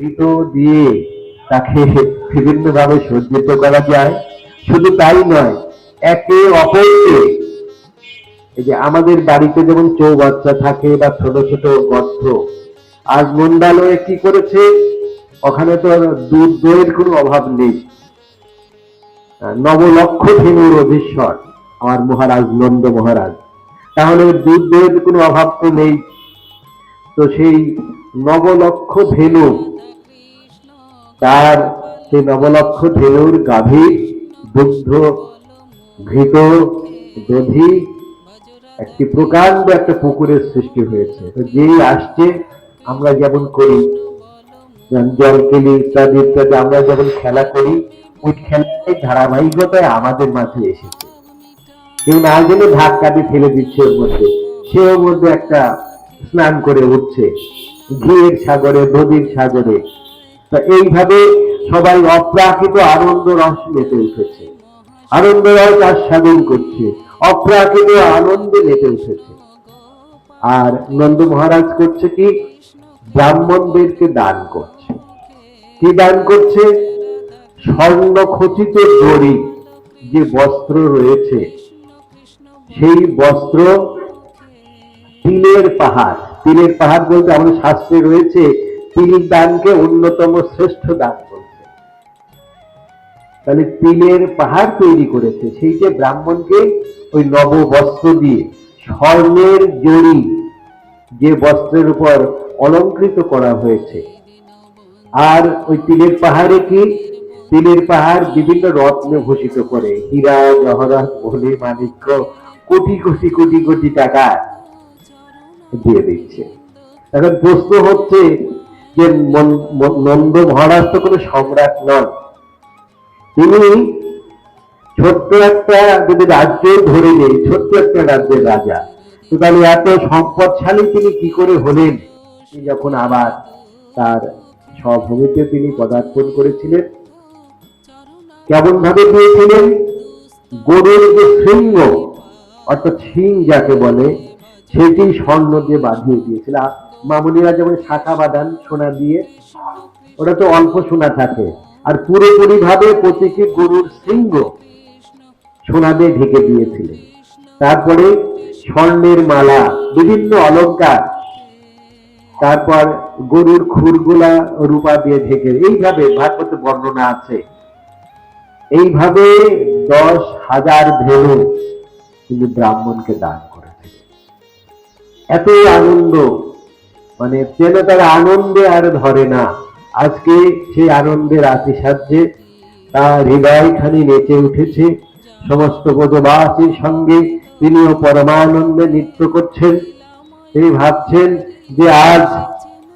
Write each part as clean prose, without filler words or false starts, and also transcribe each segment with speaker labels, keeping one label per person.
Speaker 1: ঘৃত দিয়ে তাকে বিভিন্নভাবে সজ্জিত করা যায়। শুধু তাই নয়, একে অপরকে, এই যে আমাদের বাড়িতে যেমন চৌবাচ্চা থাকে বা ছোট ছোট গর্ত, আজ মন্ডালয়ে কি করেছে, ওখানে তো দুধ দইয়ের কোনো অভাব নেই। নবলক্ষ ধেনুর অধীশ্বর আমার মহারাজ নন্দ মহারাজ, তাহলে দুধ দইয়ের কোনো অভাব তো নেই। তো সেই নবলক্ষ ধেনু, তার সেই নবলক্ষ ধেনুর গাভীর দুগ্ধ ঘৃত দধি একটি প্রকাণ্ড একটা পুকুরের সৃষ্টি হয়েছে। তো যেই আসছে, আমরা যেমন করি জল কেলি ইত্যাদি ইত্যাদি, আমরা যেমন খেলা করি, ওই খেলায় ধারাবাহিকতায় আমাদের মাঝে এসেছে। কেউ না জেনে ধাক্কা দিয়ে ফেলে দিচ্ছে ওর মধ্যে, সে ওর মধ্যে একটা স্নান করে উঠছে ঘিয়ের সাগরে, দধির সাগরে। তো এইভাবে সবাই অপ্রাকৃত আনন্দ রস মেতে উঠেছে, আনন্দ রস আস্বাদন করছে, অপ্রাকৃত আনন্দে মেতে উঠেছে। আর নন্দ মহারাজ করছে কি, ব্রাহ্মণদেরকে দান করছে। কি দান করছে? স্বর্ণ খচিত দড়ি যে বস্ত্র রয়েছে, সেই বস্ত্র তিলের পাহাড়, তিলের পাহাড় বলতে আমাদের শাস্ত্রে রয়েছে তিল দানকে অন্যতম শ্রেষ্ঠ দান করছে। তাহলে তিলের পাহাড় তৈরি করেছে, সেইটা ব্রাহ্মণকে ওই নব বস্ত্র দিয়ে, স্বর্ণের জড়ি যে বস্ত্রের উপর অলঙ্কৃত করা হয়েছে। আর ওই তিলের পাহাড়ে কি, তিলের পাহাড় বিভিন্ন রত্নে ভূষিত করে, হীরা জহরত মণি মাণিক্য কোটি কোটি কোটি কোটি টাকা দিয়ে দিচ্ছে। এখন প্রশ্ন হচ্ছে যে নন্দ মহারাজ তো কোনো সম্রাট নন, তিনি ছোট্ট একটা যদি রাজ্য ধরে নেই, ছোট্ট একটা রাজ্যের রাজা, তো তাহলে এত সম্পদশালী তিনি কি করে হলেন? যখন আবার তার স্বভূমিতে তিনি পদার্পণ করেছিলেন, কেমন ভাবে পেয়েছিলেন? গরুর যে শৃঙ্গ অর্থাৎ শিং যাকে বলে, সেটি স্বর্ণ দিয়ে বাঁধিয়ে দিয়েছিল। মামুনিরা যেমন শাখা বাঁধান সোনা দিয়ে, ওটা তো অল্প সোনা থাকে, আর পুরোপুরি ভাবে প্রতীকী গরুর শৃঙ্গ সোনা দিয়ে ঢেকে দিয়েছিলেন। তারপরে স্বর্ণের মালা, বিভিন্ন অলঙ্কার, তারপর গরুর খুরগুলা রূপা দিয়ে ঢেকে, এইভাবে ভাগবতে বর্ণনা আছে। এইভাবে 10,000 ধেনু তিনি ব্রাহ্মণকে দান করেছে। এত আনন্দ, মানে যেন তার আনন্দে আর ধরে না। আজকে সেই আনন্দের আতিশায্যে তার হৃদয়খানি নেচে উঠেছে। সমস্ত ব্রজবাসীর সঙ্গে তিনিও পরমানন্দে নৃত্য করছেন। তিনি ভাবছেন যে আজ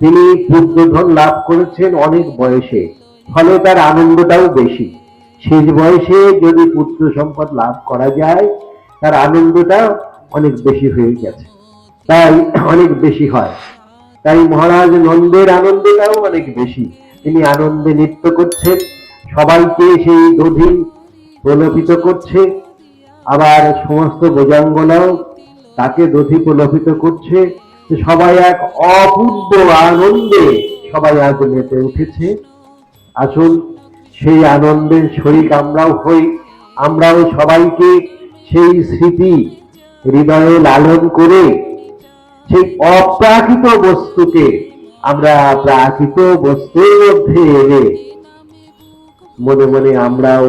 Speaker 1: তিনি পুত্রধন লাভ করেছেন অনেক বয়সে, ফলে তার আনন্দটাও বেশি। শেষ বয়সে যদি পুত্র সম্পদ লাভ করা যায়, তার আনন্দটা অনেক বেশি হয়ে গেছে, তাই অনেক বেশি হয়। তাই মহারাজ নন্দের আনন্দটাও অনেক বেশি। তিনি আনন্দে নৃত্য করছেন, সবাইকে সেই দধি প্রলোভিত করছে, আবার সমস্ত গোজাঙ্গনাও তাকে দধি প্রলোভিত করছে। সবাই এক অপূর্ব আনন্দে সবাই আজ মেতে উঠেছে। আসুন সেই আনন্দের শরীক আমরাও হই, আমরাও সবাইকে সেই স্মৃতি হৃদয়ে লালন করে সেই অপ্রাকৃত বস্তুকে আমরা প্রাকৃত বস্তুর মধ্যে এনে মনে মনে আমরাও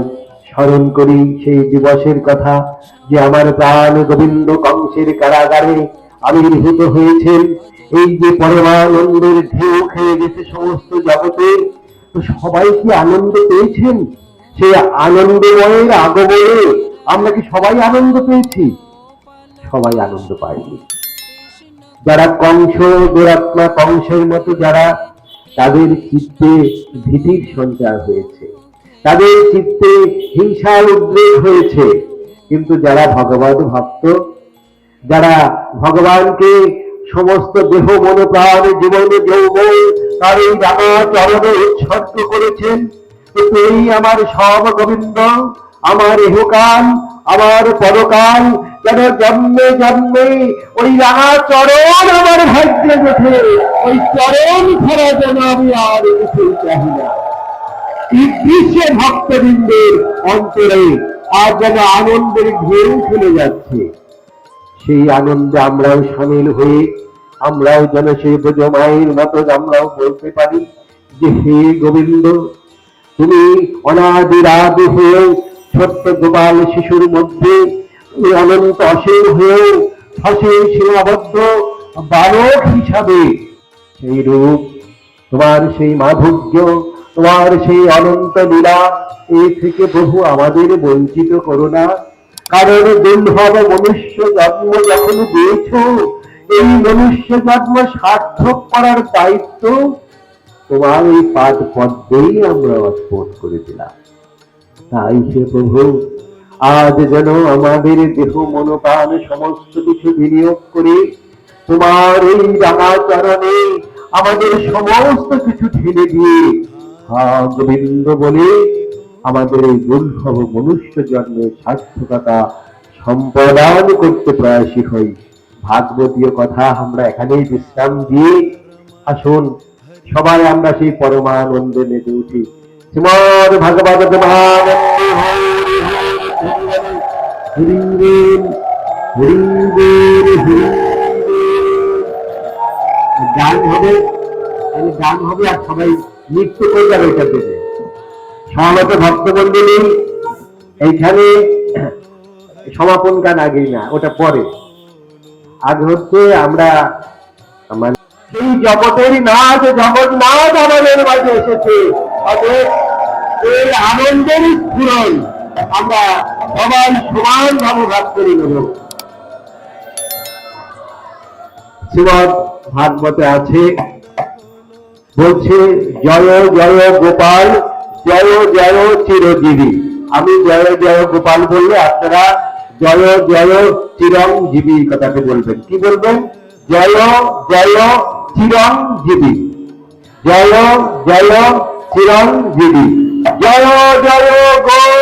Speaker 1: স্মরণ করি সেই দিবসের কথা, যে আমার প্রাণ গোবিন্দ কংসের কারাগারে আবির্ভূত হয়েছেন। এই যে পরমানন্দের ঢেউ খেয়ে গেছে সমস্ত জগতে, তো সবাই কি আনন্দ পেয়েছেন? সেই আনন্দময়ের আগমনে আমরা কি সবাই আনন্দ পেয়েছি? সবাই আনন্দ পাইনি। যারা কংস, দুরাত্মা কংসের মতো যারা, তাদের চিত্তে ভীতির সঞ্চার হয়েছে, তাদের চিত্তে হিংসার উদ্রেক হয়েছে। কিন্তু যারা ভগবান ভক্ত, যারা ভগবানকে সমস্ত দেহ মন প্রাণ জীবন যৌবন তার এই রাঙা চরণে উৎসর্গ করেছেন, এই আমার সব গোবিন্দ, আমার ইহকাল, আমার পরকাল যেন জন্মে জন্মে ওই রাঙা চরণ আমার ভাগ্যে ওঠে, ওই চরণ ছাড়া যেন আমি আর কিছুই চাহি না। গ্রীষ্মে ভক্তবৃন্দের অন্তরে আর যেন আনন্দের ঢেউ চলে যাচ্ছে। সেই আনন্দে আমরাও সামিল হয়ে আমরাও যেন সেই ব্রজমায়ের মতো আমরাও বলতে পারি যে, হে গোবিন্দ, তুমি অনাদির আদি হয়ে ছোট্ট গোপাল শিশুর মধ্যে অনন্ত অসীম হয়ে অসীম সীমাবদ্ধ বালক হিসাবে সেই রূপ, তোমার সেই মাধুর্য, তোমার সেই অনন্ত লীলা, এই থেকে প্রভু আমাদের বঞ্চিত করো না। কারণ দুর্লভ মনুষ্য জন্ম যখন দিয়েছ, এই মনুষ্য জন্ম সার্থক করার দায়িত্ব তোমার এই পাদ পদ্মেই আমরা অর্পণ করে দিলাম। তাই হে প্রভু, আজ যেন আমাদের দেহ মনোপ্রাণ সমস্ত কিছু বিনিয়োগ করে তোমার এই রাঙা চরণে আমাদের সমস্ত কিছু ঢেলে দিয়ে হা গোবিন্দ বলে আমাদের এই দুর্লভ মনুষ্য জন্মের সার্থকতা সম্পাদন করতে প্রয়াসী হই। ভাগবতীয় কথা আমরা এখানেই বিশ্রাম দিয়ে আসুন সবাই আমরা সেই পরমানন্দে মেতে উঠি। শ্রীমদ্ ভাগবত প্রেমানন্দে গান হবে, গান হবে আর সবাই নৃত্য করে যাবে এটা থেকে। সমাগত ভক্তমন্ডলী, এইখানে সমাপন গান আগেই না, ওটা পরে। আগে হচ্ছে আমরা মানে সেই জগতের নাথ জগন্নাথ আমাদের মাঝে এসেছে, এই আনন্দের স্ফুরণ আমরা সবাই সমান ভাবে ভাগ করে নেব। শ্রীমদ্ ভাগবতে আছে, বলছে জয় জয় গোপাল জয় জয় চিরজীবী। আমি জয় জয় গোপাল বললে আপনারা জয় জয় চিরঞ্জীবী কথাকে বলবেন। কি বলবেন? জয় জয় চিরঞ্জীবী, জয় জয় চিরঞ্জীবী, জয় জয় গোপাল,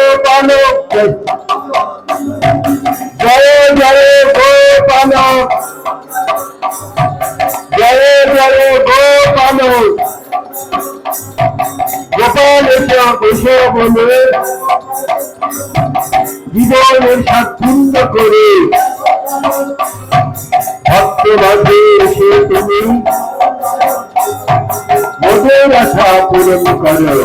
Speaker 1: জয় জয় গোপাল, জয় জয় গোপাল, গোপাল এসে বলে জীবনের স্বাচ্ছন্দ করে ভক্ত মাঝে এসে তুমি মনের আশা পূরণ করো।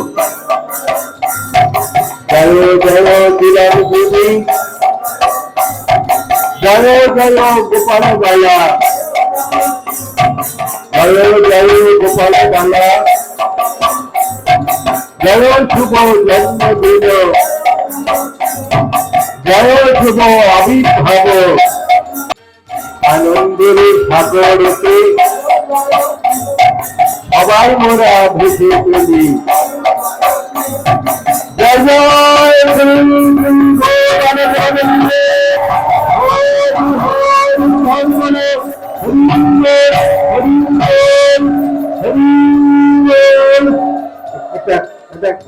Speaker 1: জয় জয় চিরঞ্জীবী, জয় জয় গোপাল বালা, জয় জয় গোপাল বালা, জয় শুভ জন্মদিন, জয় শুভ আবির্ভাব, আনন্দের সাগরকে সবাই মোরা ভেসে চলি। জয় জয়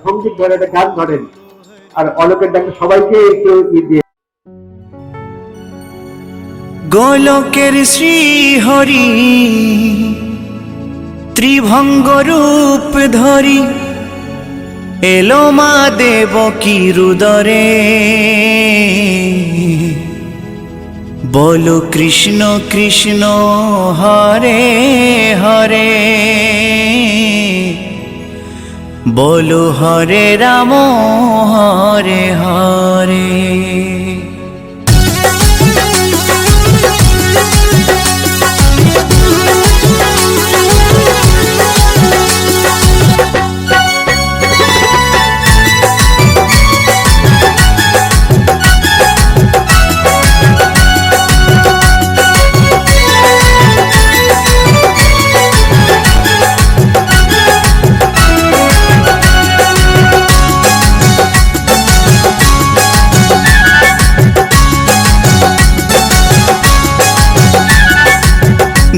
Speaker 1: সঙ্গীত ধরে একটা গান ধরেন আর অলোকের ডাকে সবাইকে একটু দিয়ে।
Speaker 2: গোলকের শ্রী হরি ত্রিভঙ্গ রূপ ধরি এলো মা দেবকী রুদরে। বলো কৃষ্ণ কৃষ্ণ হরে হরে, বলো হরে রাম হরে হরে।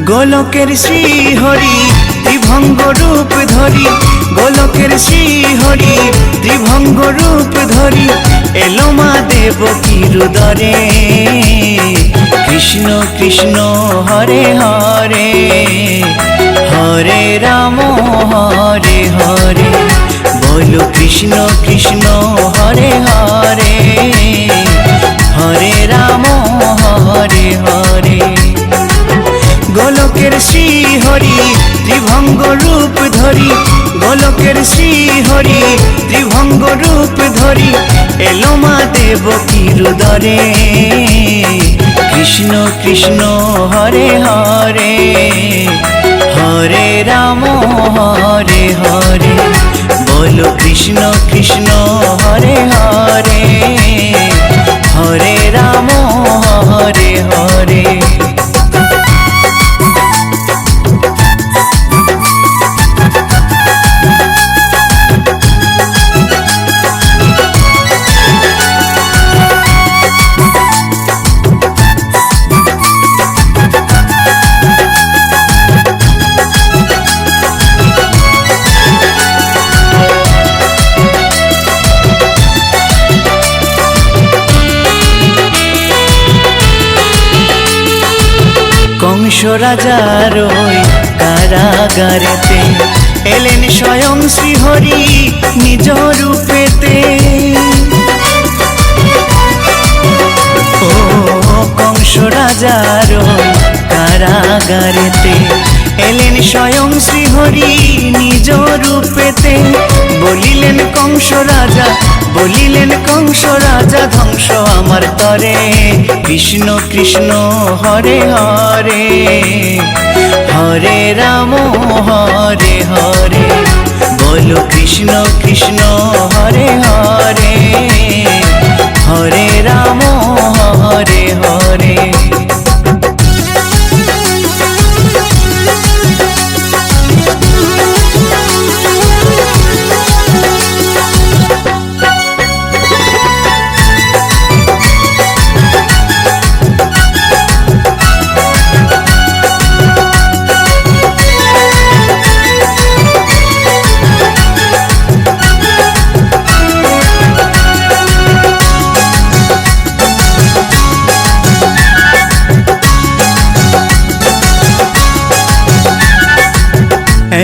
Speaker 2: গোলকের শ্রী হরি ত্রিভঙ্গ রূপ ধরি গোলকের শ্রীহরি ত্রিভঙ্গ রূপ ধরি এলো মা দেবকীর উদরে কৃষ্ণ কৃষ্ণ হরে হরে হরে রাম হরে হরে বলো কৃষ্ণ কৃষ্ণ হরে হরে হরে রাম হরে হরে গোলকের শ্রীহরি ত্রিভঙ্গ রূপ ধরি গোলকের শ্রীহরি ত্রিভঙ্গ রূপ ধরি এলো মা দেবকীর উদরে কৃষ্ণ কৃষ্ণ হরে হরে হরে রাম হরে হরে বলো কৃষ্ণ কৃষ্ণ হরে হরে হরে রাম হরে হরে কংস রাজার ওই কারাগারেতে এলেন স্বয়ং শ্রীহরি নিজ রূপেতে ও কংস রাজার ওই কারাগারেতে এলেন স্বয়ং শ্রীহরি নিজ রূপেতে বলিলেন কংস রাজা বলিলেন কংস রাজা ধ্বংস আমার তরে কৃষ্ণ কৃষ্ণ হরে হরে হরে রাম হরে হরে বলো কৃষ্ণ কৃষ্ণ হরে হরে হরে রাম হরে হরে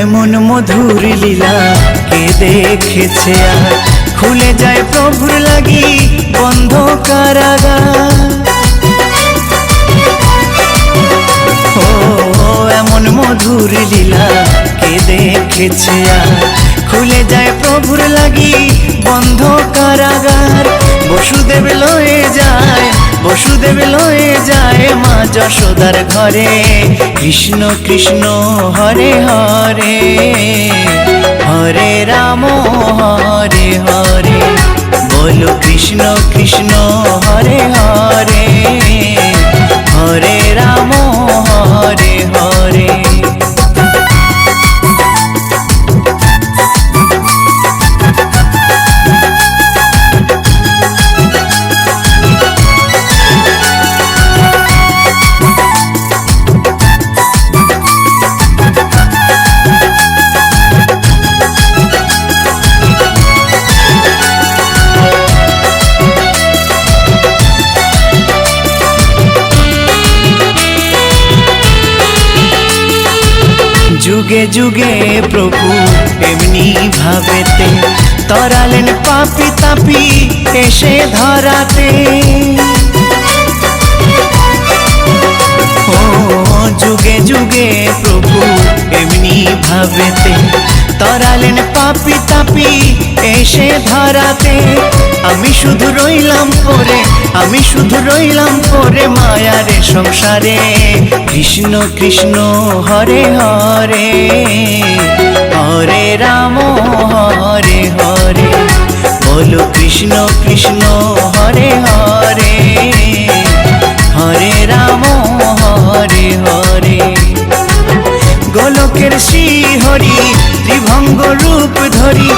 Speaker 2: এমন মধুর লীলা কে দেখেছে আর খুলে যায় প্রভুর লাগি বন্ধ কারাগার ও এমন মধুর লীলা কে দেখেছে আর খুলে যায় প্রভুর লাগি বন্ধ কারাগার বসুদেব লয়ে যায় বসুদেব লয়ে যায় মা যশোদার ঘরে কৃষ্ণ কৃষ্ণ হরে হরে হরে রাম হরে হরে বলো কৃষ্ণ কৃষ্ণ হরে হরে হরে রাম হরে হরে যুগে যুগে প্রভু এমনি ভাবেতে তরালেন পাপি তাপি এসে ধরাতে ও যুগে যুগে প্রভু এমনি ভাবেতে তরালেন পাপি তাপি এসে ধরাতে আমি শুধু রইলাম পরে আমি শুধু রইলাম পরে মায়ারে সংসারে কৃষ্ণ কৃষ্ণ হরে হরে হরে রাম হরে হরে বলো কৃষ্ণ কৃষ্ণ হরে হরে হরে রাম হরে হরে গোলকের শ্রীহরি ত্রিভঙ্গ রূপ ধরি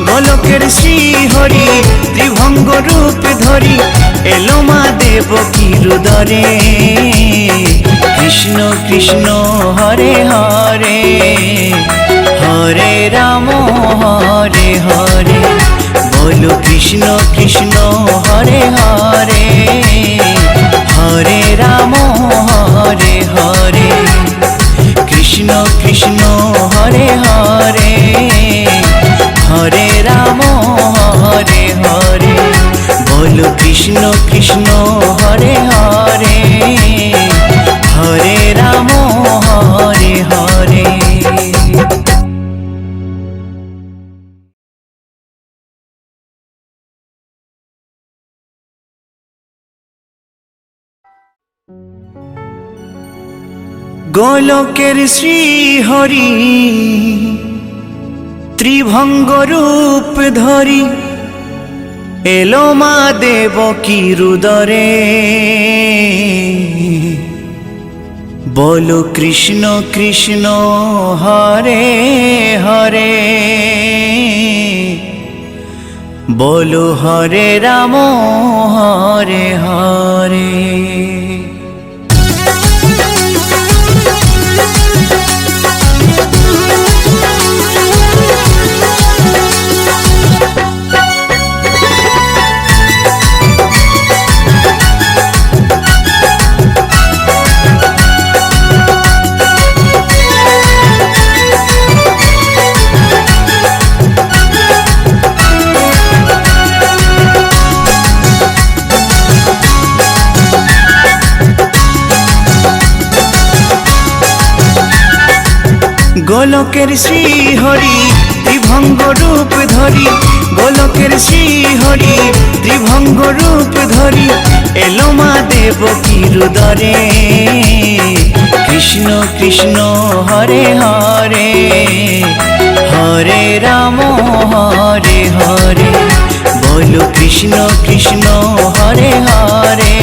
Speaker 2: গোলকের শ্রীহরি ত্রিভঙ্গ রূপ ধরি এলো মা দেবকীর উদরে কৃষ্ণ কৃষ্ণ হরে হরে হরে রাম হরে হরে, বলো কৃষ্ণ কৃষ্ণ হরে হরে, হরে রাম হরে হরে, কৃষ্ণ কৃষ্ণ হরে হরে, হরে রাম হরে হরে, বলো কৃষ্ণ কৃষ্ণ হরে হরে, হরে রাম হরে হরে। গোলকের শ্রী হরি ত্রিভঙ্গ রূপ ধরি, এলো মা দেবকীর উদরে, বলো কৃষ্ণ কৃষ্ণ হরে হরে, বলো হরে রাম হরে হরে। গোলকের শ্রী হরি ত্রিভঙ্গ রূপ ধরি, গোলকের শ্রী হরি ত্রিভঙ্গ রূপ ধরি, এলো মা দেবকীর উদরে, কৃষ্ণ কৃষ্ণ হরে হরে, হরে রাম হরে হরে, বলো কৃষ্ণ কৃষ্ণ হরে হরে,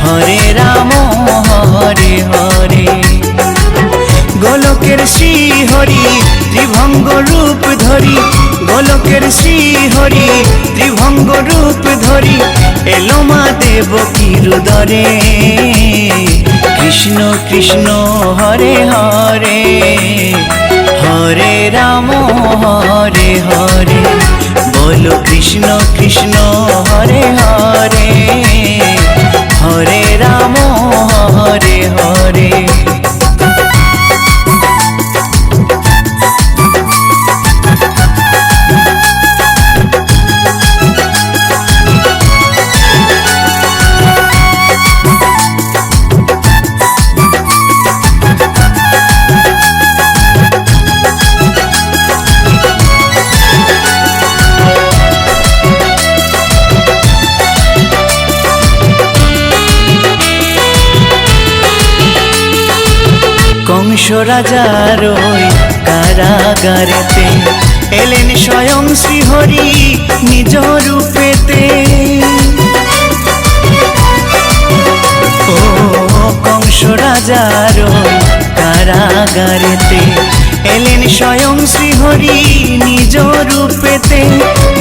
Speaker 2: হরে রাম হরে হরে। গোলকের শ্রী হরি ত্রিভঙ্গ রূপ ধরি, গোলকের শ্রী হরি ত্রিভঙ্গ রূপ ধরি, এলো মা দেবকীর উদরে, কৃষ্ণ কৃষ্ণ হরে হরে, হরে রাম হরে হরে, বলো কৃষ্ণ কৃষ্ণ হরে হরে, হরে রাম হরে হরে। কংস রাজার ওই কারাগারেতে, এলেন স্বয়ং শ্রীহরি নিজ রূপেতে, ও কংস রাজার ওই কারাগারেতে, এলেন স্বয়ং শ্রীহরি নিজ রূপেতে,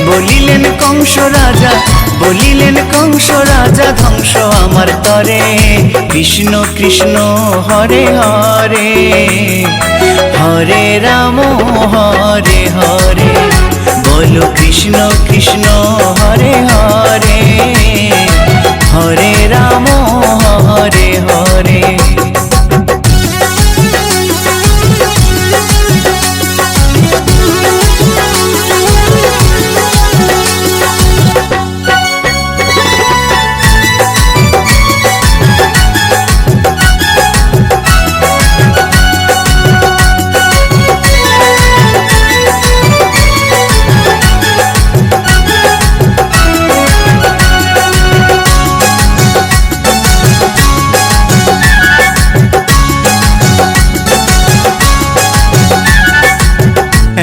Speaker 2: বলিলেন কংস রাজা, বলিলেন কংস রাজা, ধ্বংস আমার তরে, কৃষ্ণ কৃষ্ণ হরে হরে, হরে রাম হরে হরে, বলো কৃষ্ণ কৃষ্ণ হরে হরে, হরে রাম হরে হরে।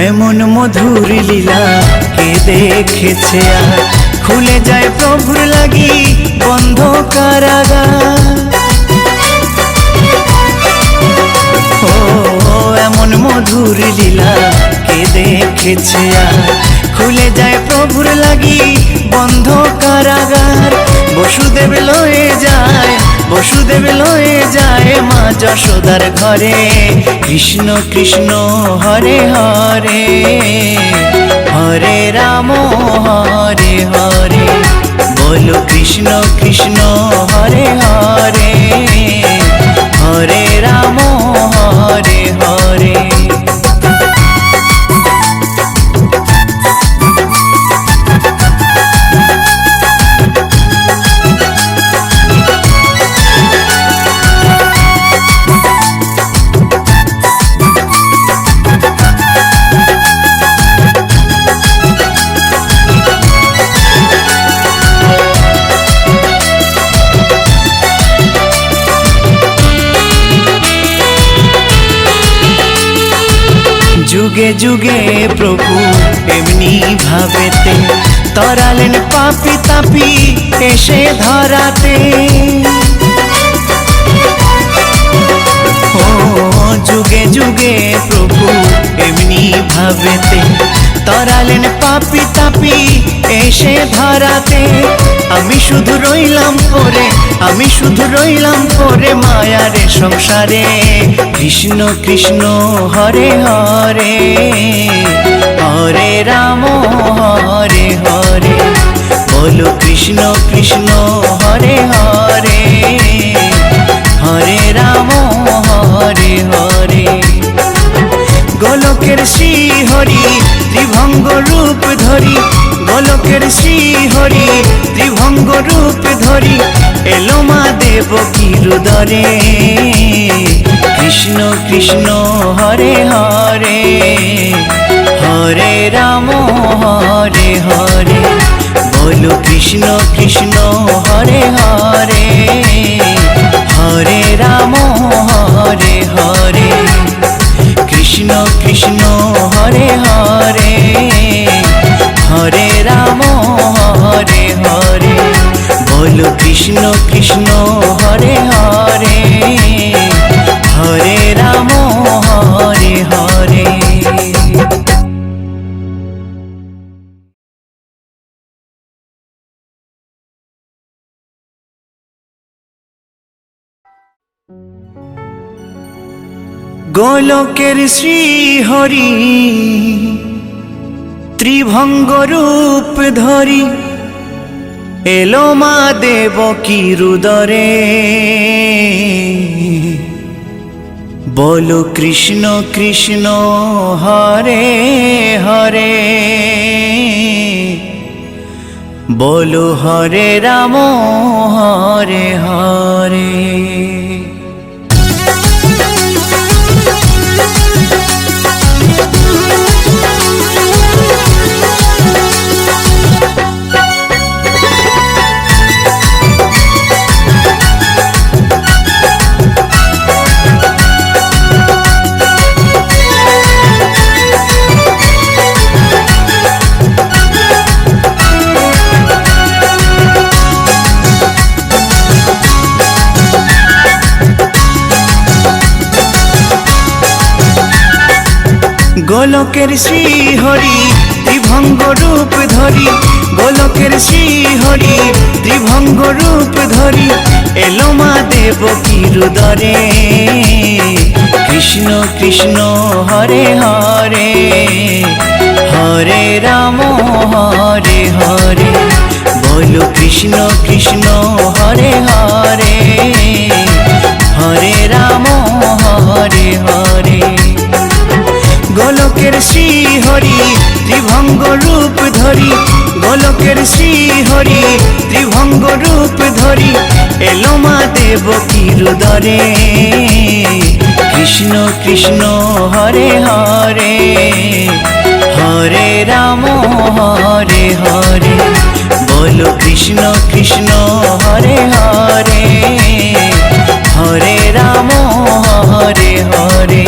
Speaker 2: এমন মধুর লীলা কে দেখেছে আর, খুলে যায় প্রভুর লাগি বন্ধ কারাগার, ও এমন মধুর লীলা কে দেখেছে আর, খুলে যায় প্রভুর লাগি বন্ধ কারাগার, বসুদেব লয়ে যায়, বসুদেব লয়ে যায় মা যশোদা তার ঘরে। কৃষ্ণ কৃষ্ণ হরে হরে, হরে রাম হরে হরে। বলো কৃষ্ণ কৃষ্ণ হরে হরে, হরে রাম হরে হরে। যুগে যুগে প্রভু এমনি ভাবেতে তরালেন পাপি তাপি এসে ধরাতে। ও যুগে যুগে প্রভু এমনি ভাবেতে তরালেন পাপি তাপি এসে ধরাতে। আমি শুধু রইলাম পরে, আমি শুধু রইলাম পরে মায়ারে সংসারে। কৃষ্ণ কৃষ্ণ হরে হরে, হরে রাম হরে হরে। বলো কৃষ্ণ কৃষ্ণ হরে হরে, হরে রাম হরে হরে। গোলকের শ্রী হরি ত্রিভঙ্গ রূপ ধরি, গোলকের শ্রী হরি ত্রিভঙ্গ রূপ ধরি এলো মা দেবকীর উদরে। কৃষ্ণ কৃষ্ণ হরে হরে, হরে রাম হরে হরে। বলো কৃষ্ণ কৃষ্ণ হরে হরে, হরে রাম হরে হরে। কৃষ্ণ কৃষ্ণ হরে হরে, হরে রাম হরে হরে। বলো কৃষ্ণ কৃষ্ণ হরে হরে, হরে রাম হরে হরে। গোলকের শ্রী হরি ত্রিভঙ্গ রূপ ধরি এলো মা দেবকীর উদরে। বলো কৃষ্ণ কৃষ্ণ হরে হরে, বলো হরে রাম হরে হরে। গোলকের শ্রী হরি ত্রিভঙ্গ রূপ ধরি, গোলকের শ্রী হরি ত্রিভঙ্গ রূপ ধরি এলো মা দেবকীর উদরে। কৃষ্ণ কৃষ্ণ হরে হরে, হরে রাম হরে হরে। বলো কৃষ্ণ কৃষ্ণ হরে হরে, হরে রাম হরে হরে। গোলকের শ্রী হরি ত্রিভঙ্গ রূপ ধরি, গোলকের শ্রী হরি ত্রিভঙ্গ রূপ ধরি এলো মা দেবকীর উদরে। কৃষ্ণ কৃষ্ণ হরে হরে, হরে রাম হরে হরে। বলো কৃষ্ণ কৃষ্ণ হরে হরে, হরে রাম হরে হরে।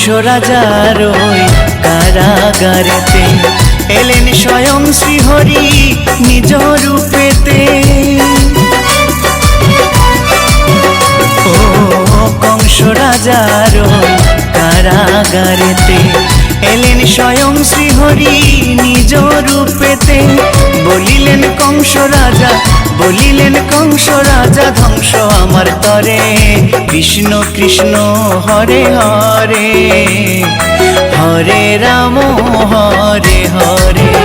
Speaker 2: কংস রাজার ওই কারাগারেতে এলেন স্বয়ং শ্রীহরি নিজ রূপেতে। ও কংস রাজার ওই কারাগারেতে এলেন স্বয়ং শ্রীহরি নিজ রূপেতে। বলিলেন কংস রাজা, বলিলেন কংস রাজা, ধ্বংস আমার তরে। কৃষ্ণ কৃষ্ণ হরে হরে, হরে রাম হরে হরে।